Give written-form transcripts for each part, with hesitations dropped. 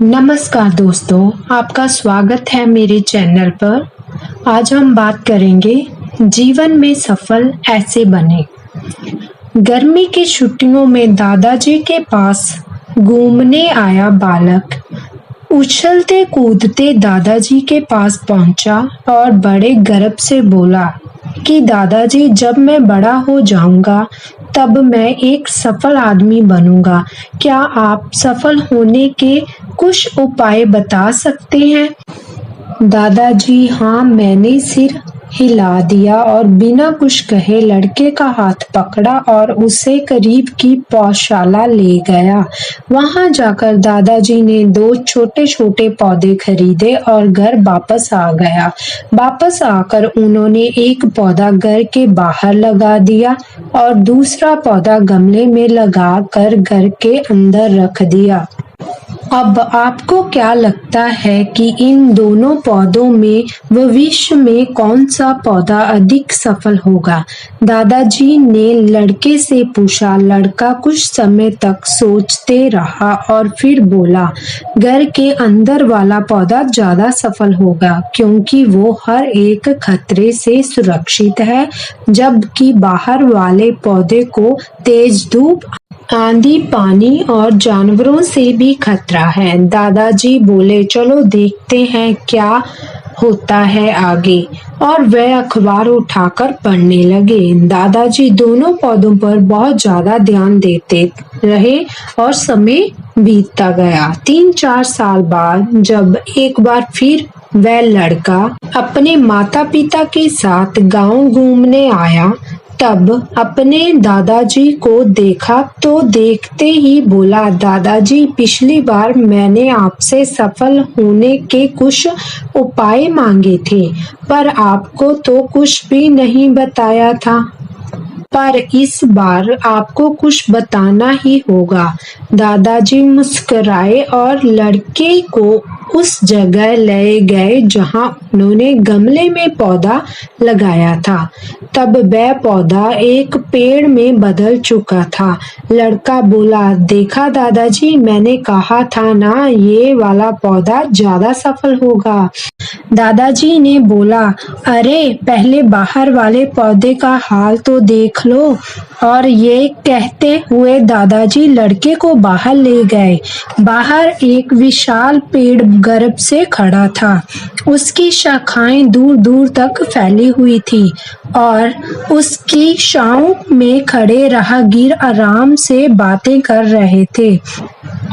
नमस्कार दोस्तों, आपका स्वागत है मेरे चैनल पर। आज हम बात करेंगे जीवन में सफल ऐसे बने। गर्मी की छुट्टियों में दादाजी के पास घूमने आया बालक उछलते कूदते दादाजी के पास पहुंचा और बड़े गर्व से बोला कि दादाजी, जब मैं बड़ा हो जाऊंगा तब मैं एक सफल आदमी बनूंगा। क्या आप सफल होने के कुछ उपाय बता सकते हैं? दादाजी हाँ, मैंने सिर हिला दिया और बिना कुछ कहे लड़के का हाथ पकड़ा और उसे करीब की पौधशाला ले गया। वहां जाकर दादाजी ने 2 छोटे छोटे पौधे खरीदे और घर वापस आ गया। वापस आकर उन्होंने एक पौधा घर के बाहर लगा दिया और दूसरा पौधा गमले में लगा कर घर के अंदर रख दिया। अब आपको क्या लगता है कि इन दोनों पौधों में भविष्य में कौन सा पौधा अधिक सफल होगा? दादाजी ने लड़के से पूछा। लड़का कुछ समय तक सोचते रहा और फिर बोला, घर के अंदर वाला पौधा ज्यादा सफल होगा क्योंकि वो हर एक खतरे से सुरक्षित है, जबकि बाहर वाले पौधे को तेज धूप, आंधी, पानी और जानवरों से भी खतरा है। दादाजी बोले, चलो देखते हैं क्या होता है आगे, और वह अखबार उठाकर पढ़ने लगे। दादाजी दोनों पौधों पर बहुत ज्यादा ध्यान देते रहे और समय बीतता गया। 3-4 साल बाद जब एक बार फिर वह लड़का अपने माता पिता के साथ गांव घूमने आया, तब अपने दादाजी को देखा तो देखते ही बोला, दादाजी, पिछली बार मैंने आपसे सफल होने के कुछ उपाय मांगे थे, पर आपको तो कुछ भी नहीं बताया था। पर इस बार आपको कुछ बताना ही होगा। दादाजी मुस्कुराए और लड़के को उस जगह ले गए जहां उन्होंने गमले में पौधा लगाया था। तब वह पौधा एक पेड़ में बदल चुका था। लड़का बोला, देखा दादाजी, मैंने कहा था ना, ये वाला पौधा ज्यादा सफल होगा। दादाजी ने बोला, अरे पहले बाहर वाले पौधे का हाल तो देख लो। और ये कहते हुए दादाजी लड़के को बाहर ले गए। बाहर एक विशाल पेड़ गर्भ से खड़ा था। उसकी शाखाएं दूर दूर तक फैली हुई थी और उसकी छांव में खड़े राहगीर आराम से बातें कर रहे थे।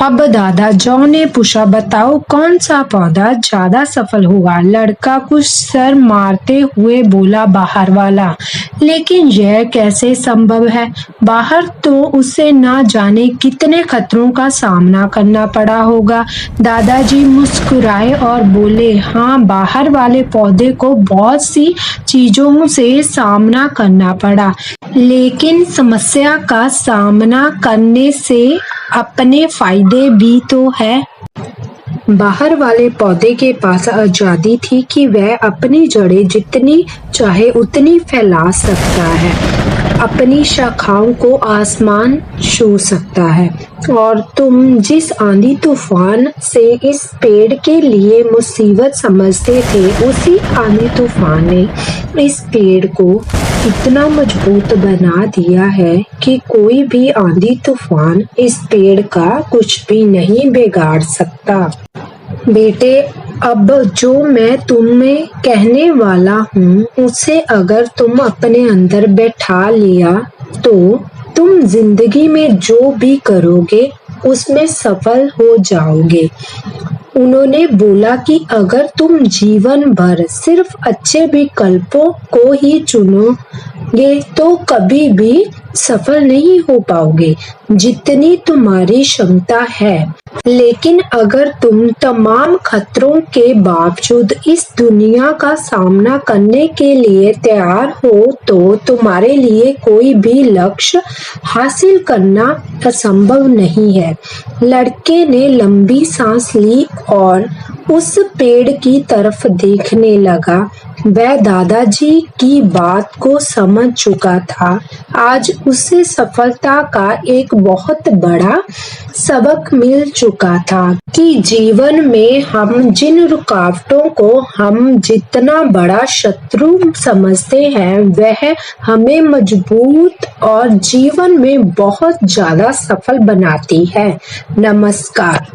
अब दादा जॉ ने पूछा, बताओ कौन सा पौधा ज्यादा सफल होगा? लड़का कुछ सर मारते हुए बोला, बाहर वाला। लेकिन यह कैसे संभव है? बाहर तो उसे ना जाने कितने खतरों का सामना करना पड़ा होगा। दादाजी मुस्कुराए और बोले, हाँ, बाहर वाले पौधे को बहुत सी चीजों से सामना करना पड़ा, लेकिन समस्या का सामना करने से अपने फायदे भी तो है। बाहर वाले पौधे के पास आजादी थी कि वह अपनी जड़ें जितनी चाहे उतनी फैला सकता है, अपनी शाखाओं को आसमान छू सकता है। और तुम जिस आंधी तूफान से इस पेड़ के लिए मुसीबत समझते थे, उसी आंधी तूफान ने इस पेड़ को इतना मजबूत बना दिया है कि कोई भी आंधी तूफान इस पेड़ का कुछ भी नहीं बिगाड़ सकता। बेटे, अब जो मैं तुम्हें कहने वाला हूँ, उसे अगर तुम अपने अंदर बैठा लिया तो तुम जिंदगी में जो भी करोगे उसमें सफल हो जाओगे। उन्होंने बोला कि अगर तुम जीवन भर सिर्फ अच्छे विकल्पों को ही चुनोगे तो कभी भी सफल नहीं हो पाओगे जितनी तुम्हारी क्षमता है। लेकिन अगर तुम तमाम खतरों के बावजूद इस दुनिया का सामना करने के लिए तैयार हो तो तुम्हारे लिए कोई भी लक्ष्य हासिल करना असंभव नहीं है। लड़के ने लंबी सांस ली और उस पेड़ की तरफ देखने लगा। वह दादाजी की बात को समझ चुका था। आज उसे सफलता का एक बहुत बड़ा सबक मिल चुका था कि जीवन में हम जिन रुकावटों को हम जितना बड़ा शत्रु समझते हैं वह हमें मजबूत और जीवन में बहुत ज्यादा सफल बनाती है। नमस्कार।